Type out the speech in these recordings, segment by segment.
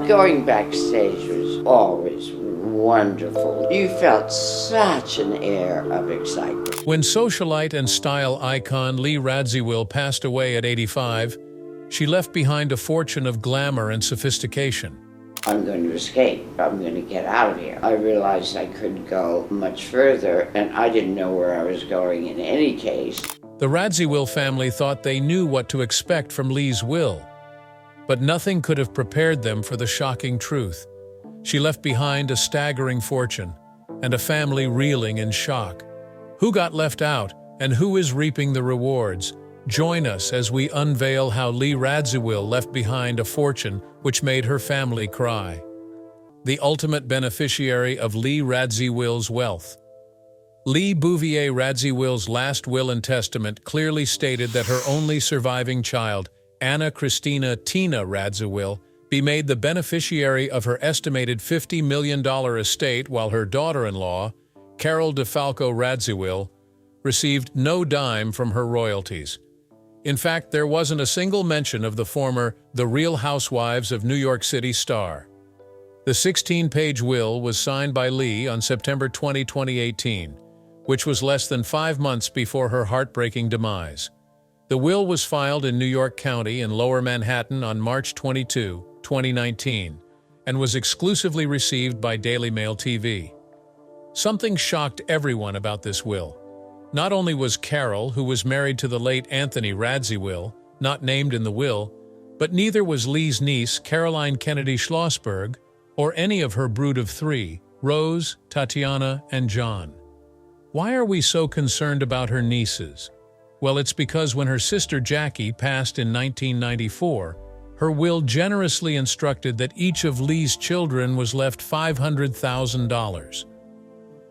Going backstage was always wonderful. You felt such an air of excitement. When socialite and style icon Lee Radziwill passed away at 85, she left behind a fortune of glamour and sophistication. I'm going to escape. I'm going to get out of here. I realized I couldn't go much further, and I didn't know where I was going in any case. The Radziwill family thought they knew what to expect from Lee's will, but nothing could have prepared them for the shocking truth. She left behind a staggering fortune and a family reeling in shock. Who got left out, and who is reaping the rewards? Join us as we unveil how Lee Radziwill left behind a fortune which made her family cry. The ultimate beneficiary of Lee Radziwill's wealth. Lee Bouvier Radziwill's last will and testament clearly stated that her only surviving child, Anna Christina Tina Radziwill, be made the beneficiary of her estimated $50 million estate, while her daughter-in-law, Carol DeFalco Radziwill, received no dime from her royalties. In fact, there wasn't a single mention of the former The Real Housewives of New York City star. The 16-page will was signed by Lee on September 20, 2018, which was less than 5 months before her heartbreaking demise. The will was filed in New York County in Lower Manhattan on March 22, 2019, and was exclusively received by Daily Mail TV. Something shocked everyone about this will. Not only was Carol, who was married to the late Anthony Radziwill, not named in the will, but neither was Lee's niece, Caroline Kennedy Schlossberg, or any of her brood of 3, Rose, Tatiana, and John. Why are we so concerned about her nieces? Well, it's because when her sister Jackie passed in 1994, her will generously instructed that each of Lee's children was left $500,000.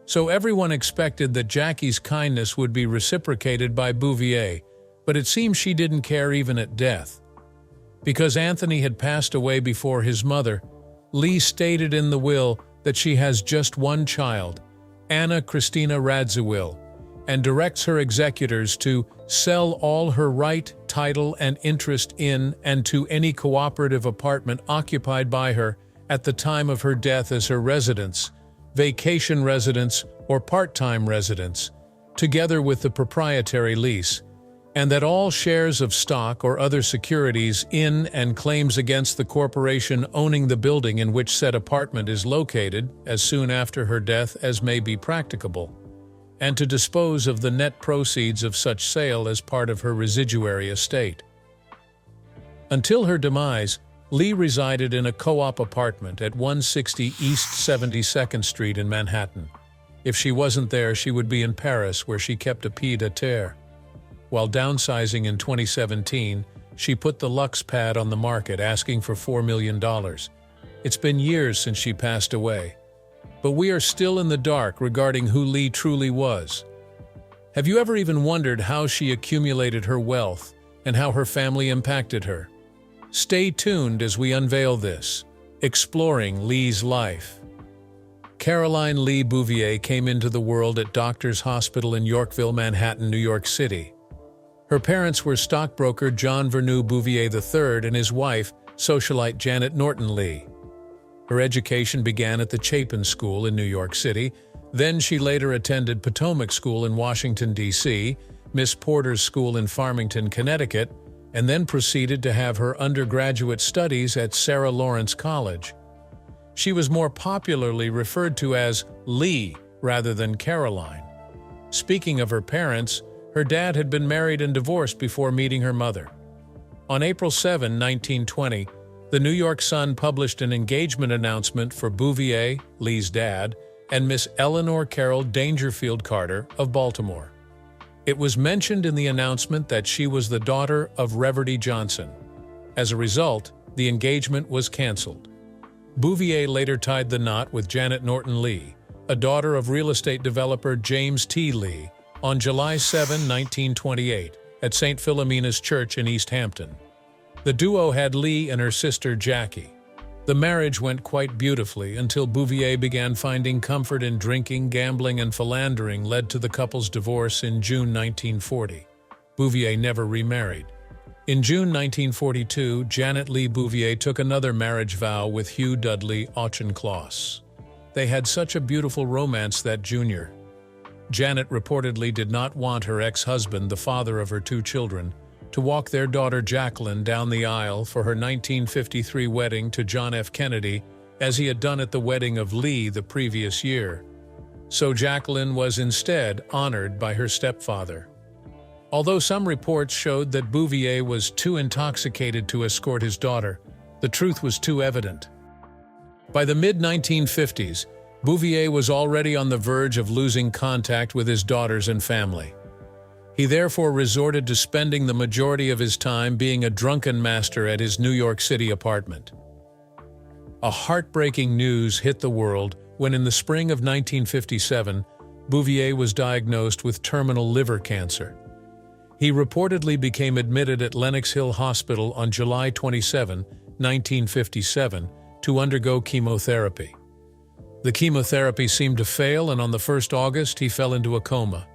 So everyone expected that Jackie's kindness would be reciprocated by Bouvier, but it seems she didn't care even at death. Because Anthony had passed away before his mother, Lee stated in the will that she has just one child, Anna Christina Radziwill, and directs her executors to sell all her right, title, and interest in and to any cooperative apartment occupied by her at the time of her death as her residence, vacation residence, or part-time residence, together with the proprietary lease, and that all shares of stock or other securities in and claims against the corporation owning the building in which said apartment is located as soon after her death as may be practicable, and to dispose of the net proceeds of such sale as part of her residuary estate. Until her demise, Lee resided in a co-op apartment at 160 East 72nd Street in Manhattan. If she wasn't there, she would be in Paris, where she kept a pied-à-terre. While downsizing in 2017, she put the Lux pad on the market, asking for $4 million. It's been years since she passed away, but we are still in the dark regarding who Lee truly was. Have you ever even wondered how she accumulated her wealth and how her family impacted her? Stay tuned as we unveil this, exploring Lee's life. Caroline Lee Bouvier came into the world at Doctors Hospital in Yorkville, Manhattan, New York City. Her parents were stockbroker John Vernew Bouvier III and his wife, socialite Janet Norton Lee. Her education began at the Chapin School in New York City. Then she later attended Potomac School in Washington, D.C., Miss Porter's School in Farmington, Connecticut, and then proceeded to have her undergraduate studies at Sarah Lawrence College. She was more popularly referred to as Lee rather than Caroline. Speaking of her parents, her dad had been married and divorced before meeting her mother. On April 7, 1920, the New York Sun published an engagement announcement for Bouvier, Lee's dad, and Miss Eleanor Carroll Dangerfield Carter of Baltimore. It was mentioned in the announcement that she was the daughter of Reverdy Johnson. As a result, the engagement was canceled. Bouvier later tied the knot with Janet Norton Lee, a daughter of real estate developer James T. Lee, on July 7, 1928, at St. Philomena's Church in East Hampton. The duo had Lee and her sister Jackie. The marriage went quite beautifully until Bouvier began finding comfort in drinking, gambling, and philandering led to the couple's divorce in June 1940. Bouvier never remarried. In June 1942, Janet Lee Bouvier took another marriage vow with Hugh Dudley Auchincloss. They had such a beautiful romance that Junior. Janet reportedly did not want her ex-husband, the father of her two children, to walk their daughter Jacqueline down the aisle for her 1953 wedding to John F. Kennedy, as he had done at the wedding of Lee the previous year. So Jacqueline was instead honored by her stepfather. Although some reports showed that Bouvier was too intoxicated to escort his daughter, the truth was too evident. By the mid-1950s, Bouvier was already on the verge of losing contact with his daughters and family. He therefore resorted to spending the majority of his time being a drunken master at his New York City apartment. A heartbreaking news hit the world when in the spring of 1957, Bouvier was diagnosed with terminal liver cancer. He reportedly became admitted at Lenox Hill Hospital on July 27, 1957, to undergo chemotherapy. The chemotherapy seemed to fail, and on the 1st August, he fell into a coma.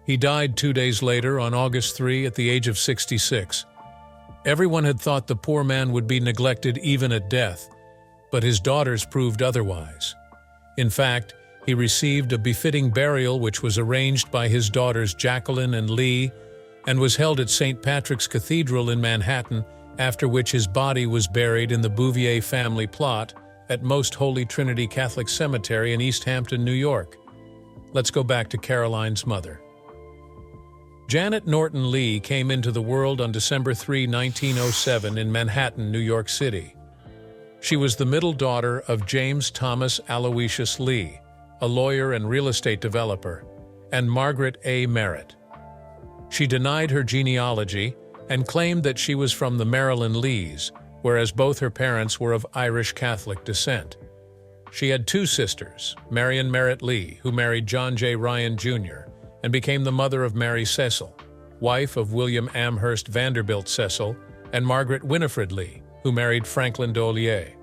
He died 2 days later, on August 3, at the age of 66. Everyone had thought the poor man would be neglected even at death, but his daughters proved otherwise. In fact, he received a befitting burial which was arranged by his daughters Jacqueline and Lee, and was held at St. Patrick's Cathedral in Manhattan, after which his body was buried in the Bouvier family plot at Most Holy Trinity Catholic Cemetery in East Hampton, New York. Let's go back to Caroline's mother. Janet Norton Lee came into the world on December 3, 1907 in Manhattan, New York City. She was the middle daughter of James Thomas Aloysius Lee, a lawyer and real estate developer, and Margaret A. Merritt. She denied her genealogy and claimed that she was from the Maryland Lees, whereas both her parents were of Irish Catholic descent. She had two sisters, Marion Merritt Lee, who married John J. Ryan, Jr., and became the mother of Mary Cecil, wife of William Amherst Vanderbilt Cecil, and Margaret Winifred Lee, who married Franklin D'Olier.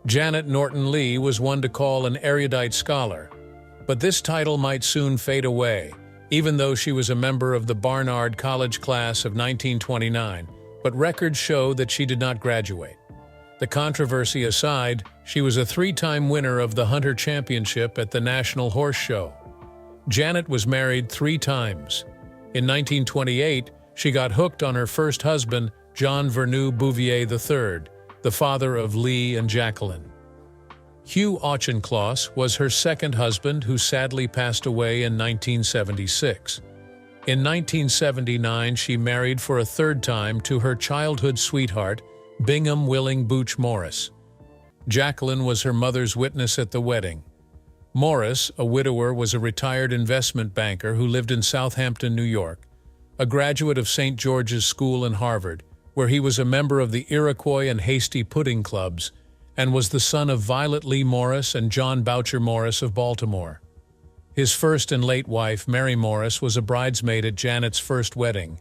Janet Norton Lee was one to call an erudite scholar, but this title might soon fade away, even though she was a member of the Barnard College class of 1929, but records show that she did not graduate. The controversy aside, she was a 3-time winner of the Hunter Championship at the National Horse Show. Janet was married 3 times. In 1928, she got hooked on her first husband, John Verneau Bouvier III, the father of Lee and Jacqueline. Hugh Auchincloss was her second husband, who sadly passed away in 1976. In 1979, she married for a 3rd time to her childhood sweetheart, Bingham Willing Booch Morris. Jacqueline was her mother's witness at the wedding. Morris, a widower, was a retired investment banker who lived in Southampton, New York, a graduate of St. George's School and Harvard, where he was a member of the Iroquois and Hasty Pudding Clubs, and was the son of Violet Lee Morris and John Boucher Morris of Baltimore. His first and late wife, Mary Morris, was a bridesmaid at Janet's first wedding.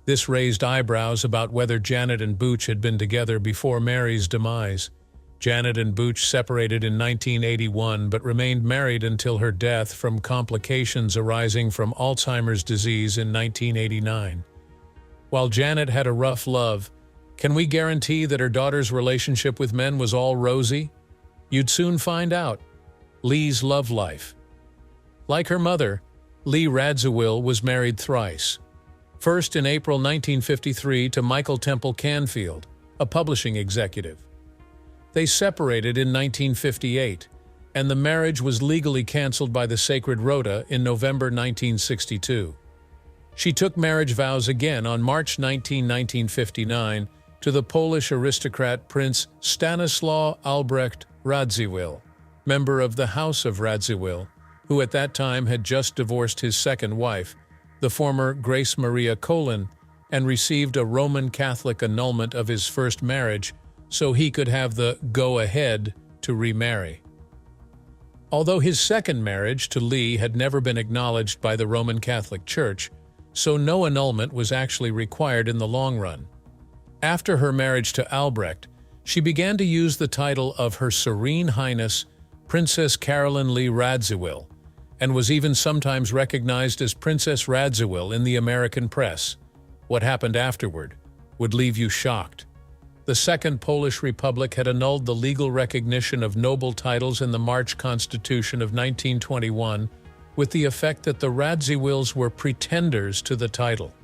This raised eyebrows about whether Janet and Booch had been together before Mary's demise. Janet and Booch separated in 1981 but remained married until her death from complications arising from Alzheimer's disease in 1989. While Janet had a rough love, can we guarantee that her daughter's relationship with men was all rosy? You'd soon find out. Lee's love life. Like her mother, Lee Radziwill was married thrice. First in April 1953 to Michael Temple Canfield, a publishing executive. They separated in 1958, and the marriage was legally canceled by the Sacred Rota in November 1962. She took marriage vows again on March 19, 1959, to the Polish aristocrat Prince Stanislaw Albrecht Radziwill, member of the House of Radziwill, who at that time had just divorced his second wife, the former Grace Maria Colin, and received a Roman Catholic annulment of his first marriage so he could have the go-ahead to remarry. Although his second marriage to Lee had never been acknowledged by the Roman Catholic Church, so no annulment was actually required in the long run. After her marriage to Albrecht, she began to use the title of Her Serene Highness, Princess Caroline Lee Radziwill, and was even sometimes recognized as Princess Radziwill in the American press. What happened afterward? would leave you shocked. The Second Polish Republic had annulled the legal recognition of noble titles in the March Constitution of 1921, with the effect that the Radziwills were pretenders to the title.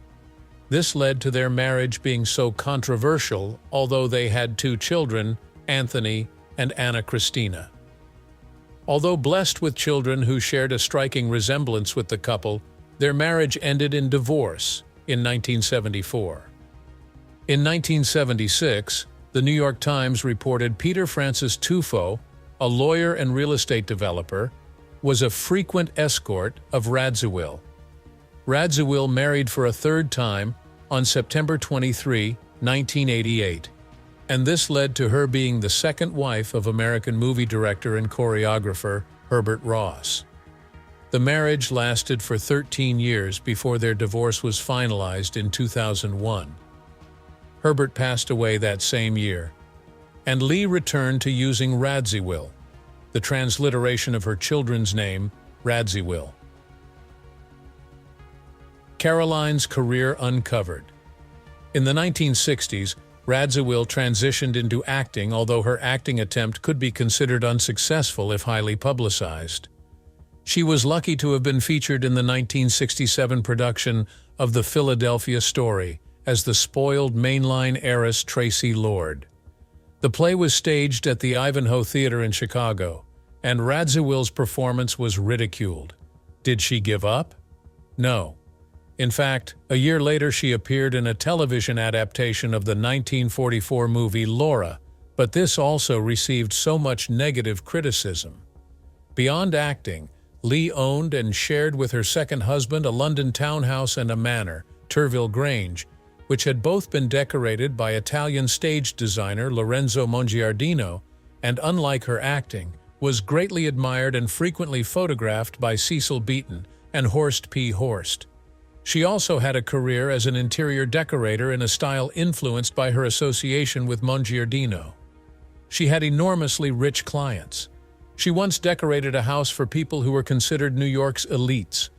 This led to their marriage being so controversial, although they had 2 children, Anthony and Anna Christina. Although blessed with children who shared a striking resemblance with the couple, their marriage ended in divorce in 1974. In 1976, the New York Times reported Peter Francis Tufo, a lawyer and real estate developer, was a frequent escort of Radziwill. Radziwill married for a 3rd time on September 23, 1988, and this led to her being the 2nd wife of American movie director and choreographer Herbert Ross. The marriage lasted for 13 years before their divorce was finalized in 2001. Herbert passed away that same year, and Lee returned to using Radziwill, the transliteration of her children's name, Radziwill. Caroline's career uncovered. In the 1960s, Radziwill transitioned into acting, although her acting attempt could be considered unsuccessful if highly publicized. She was lucky to have been featured in the 1967 production of The Philadelphia Story as the spoiled mainline heiress Tracy Lord. The play was staged at the Ivanhoe Theater in Chicago, and Radziwill's performance was ridiculed. Did she give up? No. In fact, a year later she appeared in a television adaptation of the 1944 movie Laura, but this also received so much negative criticism. Beyond acting, Lee owned and shared with her second husband a London townhouse and a manor, Turville Grange, which had both been decorated by Italian stage designer Lorenzo Mongiardino, and unlike her acting, was greatly admired and frequently photographed by Cecil Beaton and Horst P. Horst. She also had a career as an interior decorator in a style influenced by her association with Mongiardino. She had enormously rich clients. She once decorated a house for people who were considered New York's elites.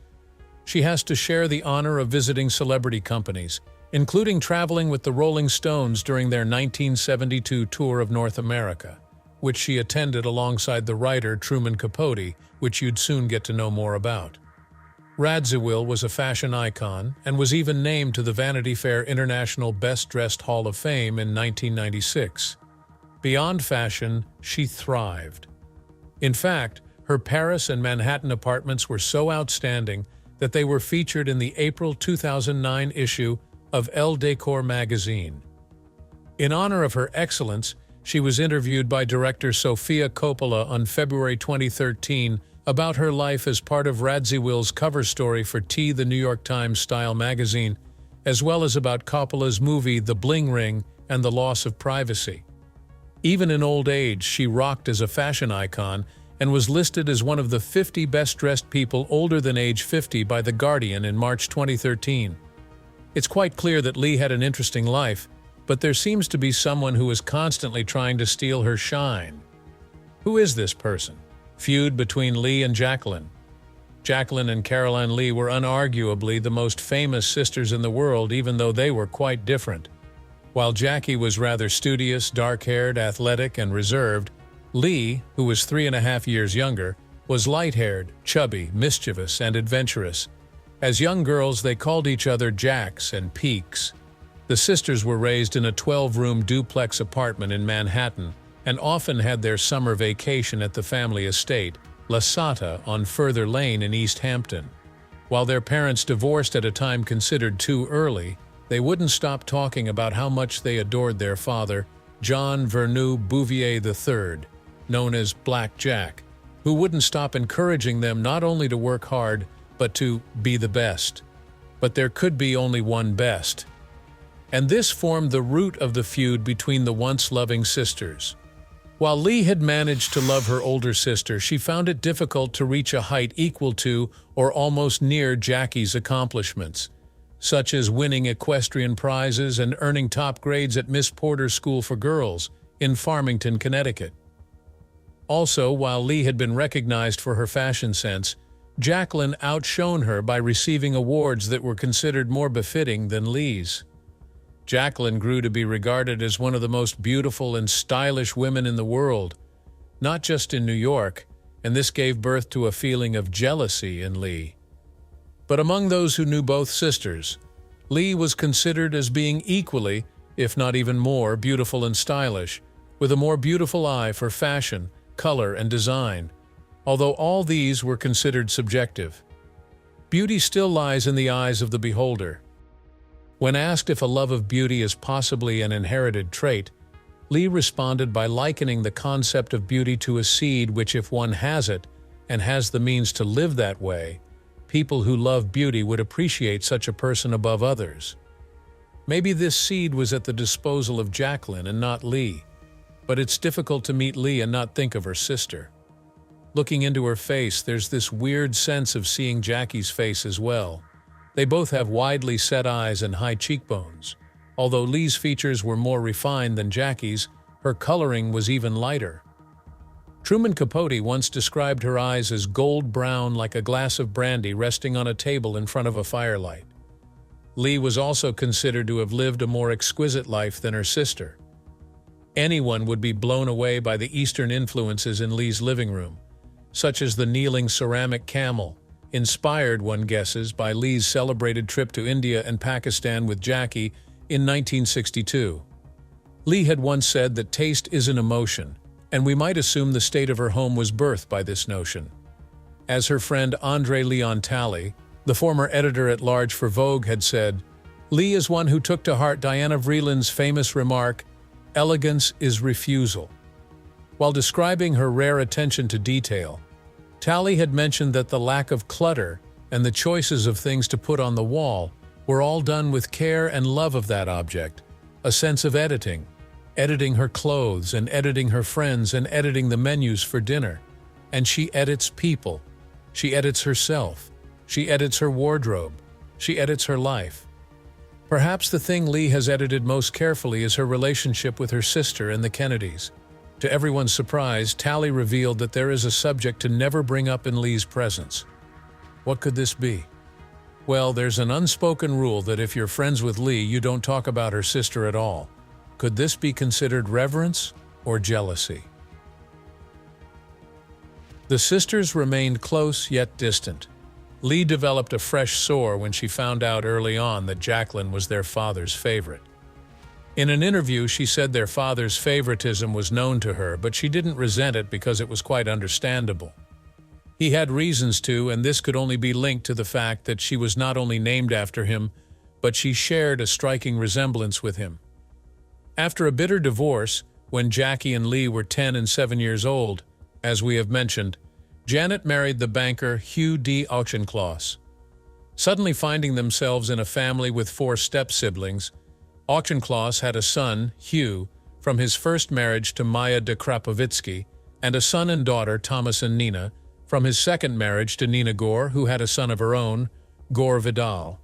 She has to share the honor of visiting celebrity companies, including traveling with the Rolling Stones during their 1972 tour of North America, which she attended alongside the writer Truman Capote, which you'd soon get to know more about. Radziwill was a fashion icon and was even named to the Vanity Fair International Best Dressed Hall of Fame in 1996. Beyond fashion, she thrived. In fact, her Paris and Manhattan apartments were so outstanding that they were featured in the April 2009 issue of Elle Decor magazine. In honor of her excellence, she was interviewed by director Sofia Coppola on February 2013 about her life as part of Radziwill's cover story for T, the New York Times style magazine, as well as about Coppola's movie The Bling Ring and the Loss of Privacy. Even in old age, she rocked as a fashion icon and was listed as one of the 50 best-dressed people older than age 50 by The Guardian in March 2013. It's quite clear that Lee had an interesting life, but there seems to be someone who is constantly trying to steal her shine. Who is this person? Feud between Lee and Jacqueline. Jacqueline and Caroline Lee were unarguably the most famous sisters in the world, even though they were quite different. While Jackie was rather studious, dark-haired, athletic, and reserved, Lee, who was 3.5 years younger, was light-haired, chubby, mischievous, and adventurous. As young girls, they called each other Jacks and Peaks. The sisters were raised in a 12-room duplex apartment in Manhattan and often had their summer vacation at the family estate, La Sata, on Further Lane in East Hampton. While their parents divorced at a time considered too early, they wouldn't stop talking about how much they adored their father, John Vernou Bouvier III, known as Black Jack, who wouldn't stop encouraging them not only to work hard, but to be the best. But there could be only one best. And this formed the root of the feud between the once loving sisters. While Lee had managed to love her older sister, she found it difficult to reach a height equal to or almost near Jackie's accomplishments, such as winning equestrian prizes and earning top grades at Miss Porter's School for Girls in Farmington, Connecticut. Also, while Lee had been recognized for her fashion sense, Jacqueline outshone her by receiving awards that were considered more befitting than Lee's. Jacqueline grew to be regarded as one of the most beautiful and stylish women in the world, not just in New York, and this gave birth to a feeling of jealousy in Lee. But among those who knew both sisters, Lee was considered as being equally, if not even more, beautiful and stylish, with a more beautiful eye for fashion, color, and design, although all these were considered subjective. Beauty still lies in the eyes of the beholder. When asked if a love of beauty is possibly an inherited trait, Lee responded by likening the concept of beauty to a seed which, if one has it, and has the means to live that way, people who love beauty would appreciate such a person above others. Maybe this seed was at the disposal of Jacqueline and not Lee, but it's difficult to meet Lee and not think of her sister. Looking into her face, there's this weird sense of seeing Jackie's face as well. They both have widely set eyes and high cheekbones. Although Lee's features were more refined than Jackie's, her coloring was even lighter. Truman Capote once described her eyes as gold brown like a glass of brandy resting on a table in front of a firelight. Lee was also considered to have lived a more exquisite life than her sister. Anyone would be blown away by the Eastern influences in Lee's living room, such as the kneeling ceramic camel, inspired, one guesses, by Lee's celebrated trip to India and Pakistan with Jackie in 1962. Lee had once said that taste is an emotion, and we might assume the state of her home was birthed by this notion. As her friend Andre Leon Talley, the former editor-at-large for Vogue, had said, Lee is one who took to heart Diana Vreeland's famous remark, "Elegance is refusal." While describing her rare attention to detail, Talley had mentioned that the lack of clutter and the choices of things to put on the wall were all done with care and love of that object, a sense of editing her clothes and editing her friends and editing the menus for dinner. And she edits people. She edits herself. She edits her wardrobe. She edits her life. Perhaps the thing Lee has edited most carefully is her relationship with her sister and the Kennedys. To everyone's surprise, Talley revealed that there is a subject to never bring up in Lee's presence. What could this be? Well, there's an unspoken rule that if you're friends with Lee, you don't talk about her sister at all. Could this be considered reverence or jealousy? The sisters remained close yet distant. Lee developed a fresh sore when she found out early on that Jacqueline was their father's favorite. In an interview, she said their father's favoritism was known to her, but she didn't resent it because it was quite understandable. He had reasons to, and this could only be linked to the fact that she was not only named after him, but she shared a striking resemblance with him. After a bitter divorce, when Jackie and Lee were 10 and 7 years old, as we have mentioned, Janet married the banker Hugh D. Auchincloss. Suddenly finding themselves in a family with 4 step-siblings, Auchincloss had a son, Hugh, from his first marriage to Maya de Krapovitsky, and a son and daughter, Thomas and Nina, from his second marriage to Nina Gore, who had a son of her own, Gore Vidal.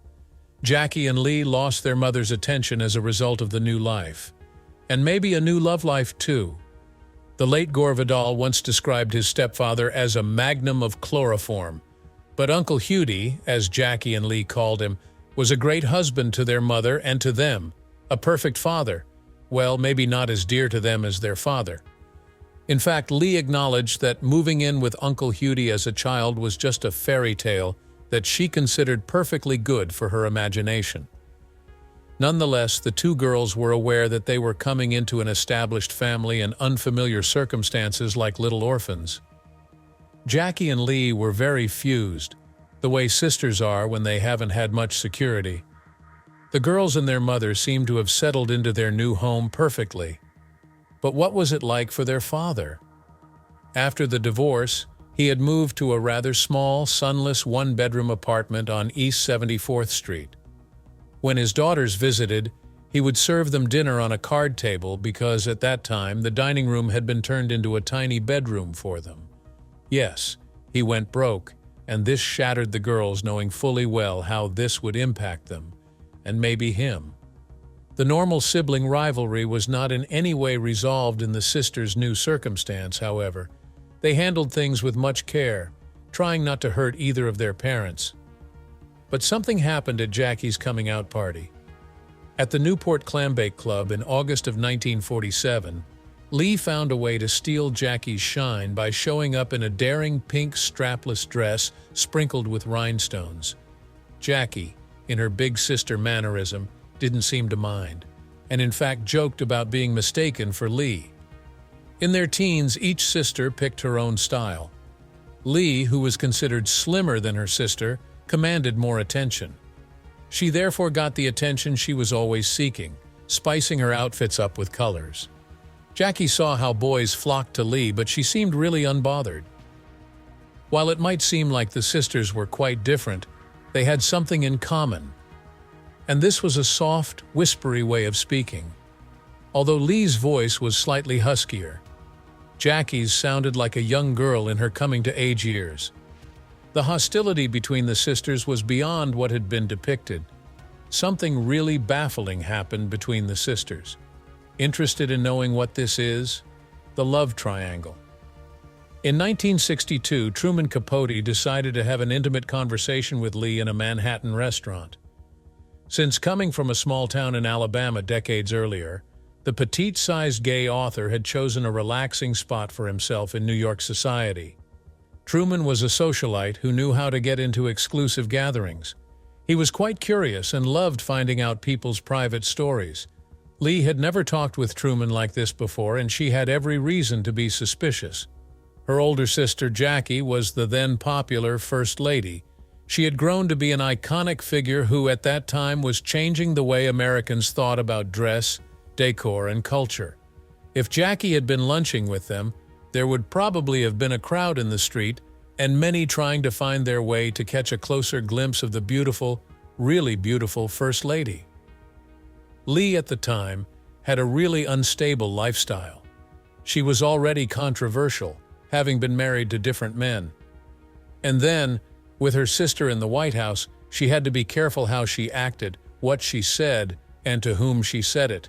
Jackie and Lee lost their mother's attention as a result of the new life. And maybe a new love life, too. The late Gore Vidal once described his stepfather as a magnum of chloroform, but Uncle Hudie, as Jackie and Lee called him, was a great husband to their mother and to them, a perfect father, well, maybe not as dear to them as their father. In fact, Lee acknowledged that moving in with Uncle Hudie as a child was just a fairy tale that she considered perfectly good for her imagination. Nonetheless, the two girls were aware that they were coming into an established family in unfamiliar circumstances like little orphans. Jackie and Lee were very fused, the way sisters are when they haven't had much security. The girls and their mother seemed to have settled into their new home perfectly. But what was it like for their father? After the divorce, he had moved to a rather small, sunless one-bedroom apartment on East 74th Street. When his daughters visited, he would serve them dinner on a card table because at that time the dining room had been turned into a tiny bedroom for them. Yes, he went broke, and this shattered the girls, knowing fully well how this would impact them, and maybe him. The normal sibling rivalry was not in any way resolved in the sisters' new circumstance, however. They handled things with much care, trying not to hurt either of their parents. But something happened at Jackie's coming-out party. At the Newport Clambake Club in August of 1947, Lee found a way to steal Jackie's shine by showing up in a daring pink strapless dress sprinkled with rhinestones. Jackie, in her big sister mannerism, didn't seem to mind, and in fact joked about being mistaken for Lee. In their teens, each sister picked her own style. Lee, who was considered slimmer than her sister, commanded more attention. She therefore got the attention she was always seeking, spicing her outfits up with colors. Jackie saw how boys flocked to Lee, but she seemed really unbothered. While it might seem like the sisters were quite different, they had something in common. And this was a soft, whispery way of speaking. Although Lee's voice was slightly huskier, Jackie's sounded like a young girl in her coming-to-age years. The hostility between the sisters was beyond what had been depicted. Something really baffling happened between the sisters. Interested in knowing what this is? The love triangle. In 1962, Truman Capote decided to have an intimate conversation with Lee in a Manhattan restaurant. Since coming from a small town in Alabama decades earlier, the petite-sized gay author had chosen a relaxing spot for himself in New York society. Truman was a socialite who knew how to get into exclusive gatherings. He was quite curious and loved finding out people's private stories. Lee had never talked with Truman like this before, and she had every reason to be suspicious. Her older sister, Jackie, was the then popular First Lady. She had grown to be an iconic figure who, at that time, was changing the way Americans thought about dress, decor, and culture. If Jackie had been lunching with them, there would probably have been a crowd in the street, and many trying to find their way to catch a closer glimpse of the beautiful, really beautiful First Lady. Lee, at the time, had a really unstable lifestyle. She was already controversial, having been married to different men. And then, with her sister in the White House, she had to be careful how she acted, what she said, and to whom she said it.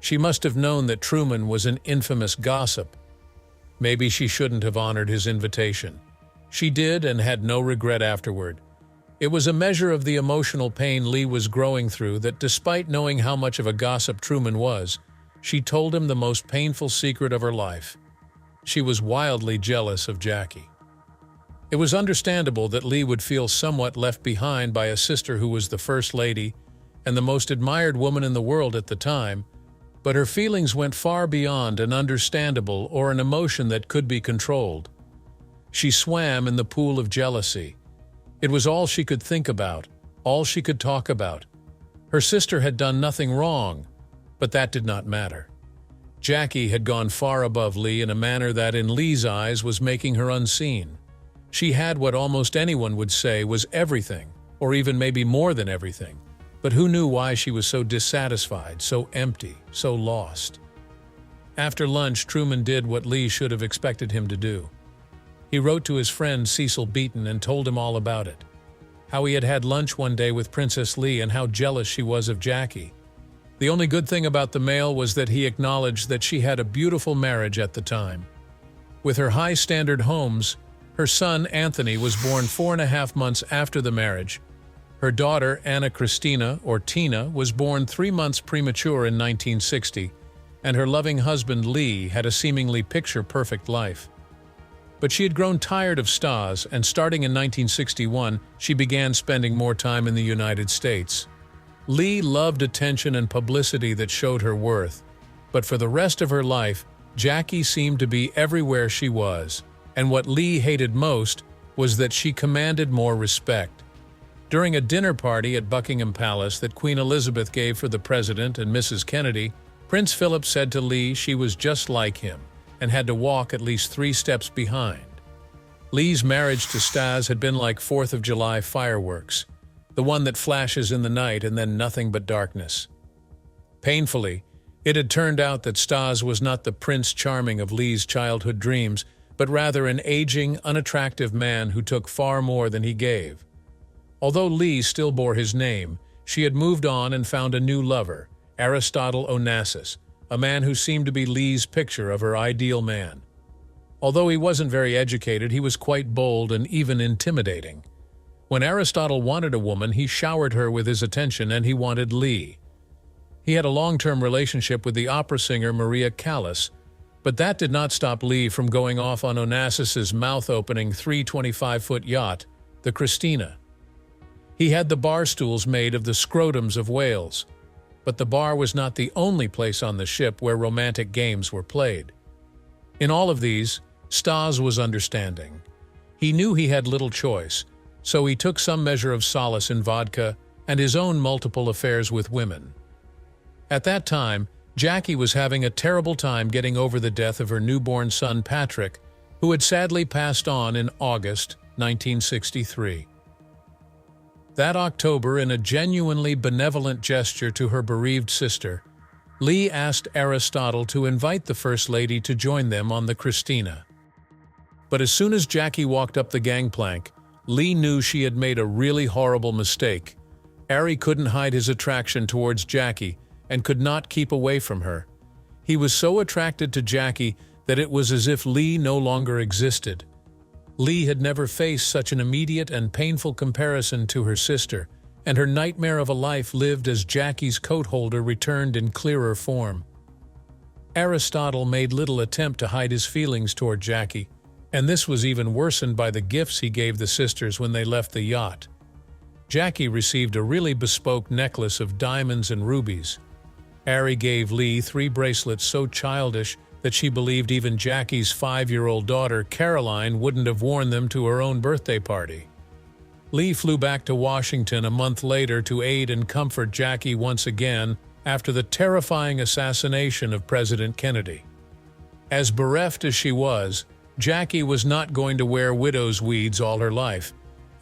She must have known that Truman was an infamous gossip. Maybe she shouldn't have honored his invitation. She did and had no regret afterward. It was a measure of the emotional pain Lee was growing through that, despite knowing how much of a gossip Truman was, she told him the most painful secret of her life. She was wildly jealous of Jackie. It was understandable that Lee would feel somewhat left behind by a sister who was the First Lady and the most admired woman in the world at the time, but her feelings went far beyond an understandable or an emotion that could be controlled. She swam in the pool of jealousy. It was all she could think about, all she could talk about. Her sister had done nothing wrong, but that did not matter. Jackie had gone far above Lee in a manner that, in Lee's eyes, was making her unseen. She had what almost anyone would say was everything, or even maybe more than everything. But who knew why she was so dissatisfied, so empty, so lost? After lunch, Truman did what Lee should have expected him to do. He wrote to his friend Cecil Beaton and told him all about it. How he had had lunch one day with Princess Lee and how jealous she was of Jackie. The only good thing about the mail was that he acknowledged that she had a beautiful marriage at the time. With her high-standard homes, her son Anthony was born 4.5 months after the marriage. Her daughter, Anna Christina, or Tina, was born 3 months premature in 1960, and her loving husband Lee had a seemingly picture-perfect life. But she had grown tired of Stas, and starting in 1961, she began spending more time in the United States. Lee loved attention and publicity that showed her worth, but for the rest of her life, Jackie seemed to be everywhere she was, and what Lee hated most was that she commanded more respect. During a dinner party at Buckingham Palace that Queen Elizabeth gave for the President and Mrs. Kennedy, Prince Philip said to Lee she was just like him and had to walk at least 3 steps behind. Lee's marriage to Stas had been like 4th of July fireworks, the one that flashes in the night and then nothing but darkness. Painfully, it had turned out that Stas was not the Prince Charming of Lee's childhood dreams, but rather an aging, unattractive man who took far more than he gave. Although Lee still bore his name, she had moved on and found a new lover, Aristotle Onassis, a man who seemed to be Lee's picture of her ideal man. Although he wasn't very educated, he was quite bold and even intimidating. When Aristotle wanted a woman, he showered her with his attention, and he wanted Lee. He had a long-term relationship with the opera singer Maria Callas, but that did not stop Lee from going off on Onassis's mouth-opening 325-foot yacht, the Christina. He had the bar stools made of the scrotums of whales, but the bar was not the only place on the ship where romantic games were played. In all of these, Stas was understanding. He knew he had little choice, so he took some measure of solace in vodka and his own multiple affairs with women. At that time, Jackie was having a terrible time getting over the death of her newborn son Patrick, who had sadly passed on in August 1963. That October, in a genuinely benevolent gesture to her bereaved sister, Lee asked Aristotle to invite the First Lady to join them on the Christina. But as soon as Jackie walked up the gangplank, Lee knew she had made a really horrible mistake. Ari couldn't hide his attraction towards Jackie and could not keep away from her. He was so attracted to Jackie that it was as if Lee no longer existed. Lee had never faced such an immediate and painful comparison to her sister, and her nightmare of a life lived as Jackie's coat holder returned in clearer form. Aristotle made little attempt to hide his feelings toward Jackie, and this was even worsened by the gifts he gave the sisters when they left the yacht. Jackie received a really bespoke necklace of diamonds and rubies. Ari gave Lee 3 bracelets so childish that she believed even Jackie's 5-year-old daughter, Caroline, wouldn't have worn them to her own birthday party. Lee flew back to Washington a month later to aid and comfort Jackie once again after the terrifying assassination of President Kennedy. As bereft as she was, Jackie was not going to wear widow's weeds all her life,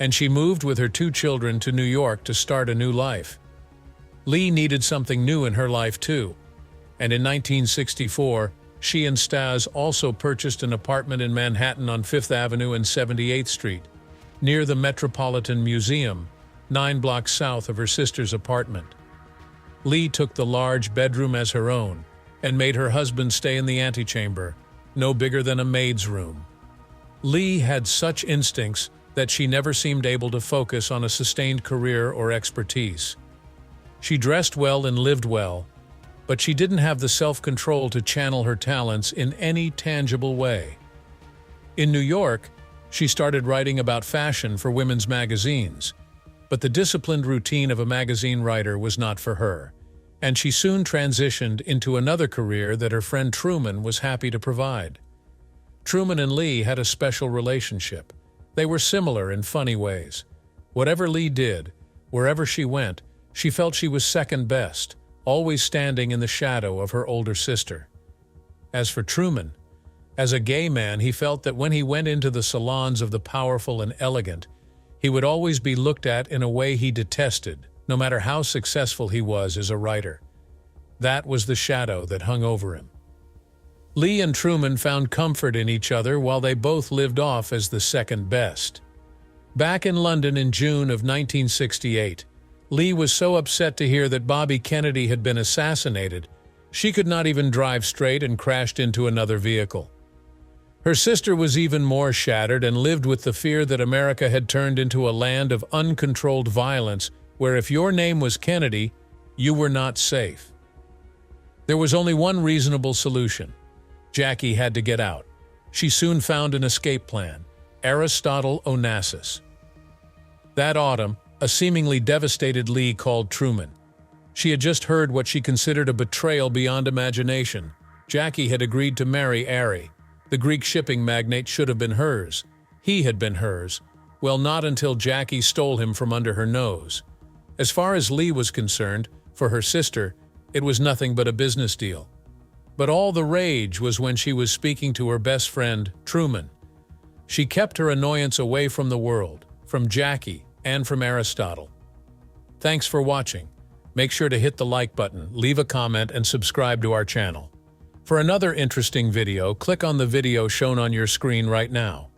and she moved with her 2 children to New York to start a new life. Lee needed something new in her life too, and in 1964, she and Stas also purchased an apartment in Manhattan on 5th Avenue and 78th Street, near the Metropolitan Museum, 9 blocks south of her sister's apartment. Lee took the large bedroom as her own and made her husband stay in the antechamber, no bigger than a maid's room. Lee had such instincts that she never seemed able to focus on a sustained career or expertise. She dressed well and lived well, but she didn't have the self-control to channel her talents in any tangible way. In New York, she started writing about fashion for women's magazines, but the disciplined routine of a magazine writer was not for her, and she soon transitioned into another career that her friend Truman was happy to provide. Truman and Lee had a special relationship. They were similar in funny ways. Whatever Lee did, wherever she went, she felt she was second best, always standing in the shadow of her older sister. As for Truman, as a gay man, he felt that when he went into the salons of the powerful and elegant, he would always be looked at in a way he detested, no matter how successful he was as a writer. That was the shadow that hung over him. Lee and Truman found comfort in each other while they both lived off as the second best. Back in London in June of 1968, Lee was so upset to hear that Bobby Kennedy had been assassinated, she could not even drive straight and crashed into another vehicle. Her sister was even more shattered and lived with the fear that America had turned into a land of uncontrolled violence where if your name was Kennedy, you were not safe. There was only one reasonable solution. Jackie had to get out. She soon found an escape plan: Aristotle Onassis. That autumn, a seemingly devastated Lee called Truman. She had just heard what she considered a betrayal beyond imagination. Jackie had agreed to marry Ari. The Greek shipping magnate should have been hers. He had been hers. Well, not until Jackie stole him from under her nose. As far as Lee was concerned, for her sister, it was nothing but a business deal. But all the rage was when she was speaking to her best friend, Truman. She kept her annoyance away from the world, from Jackie, and from Aristotle. Thanks for watching. Make sure to hit the like button, leave a comment, and subscribe to our channel. For another interesting video, click on the video shown on your screen right now.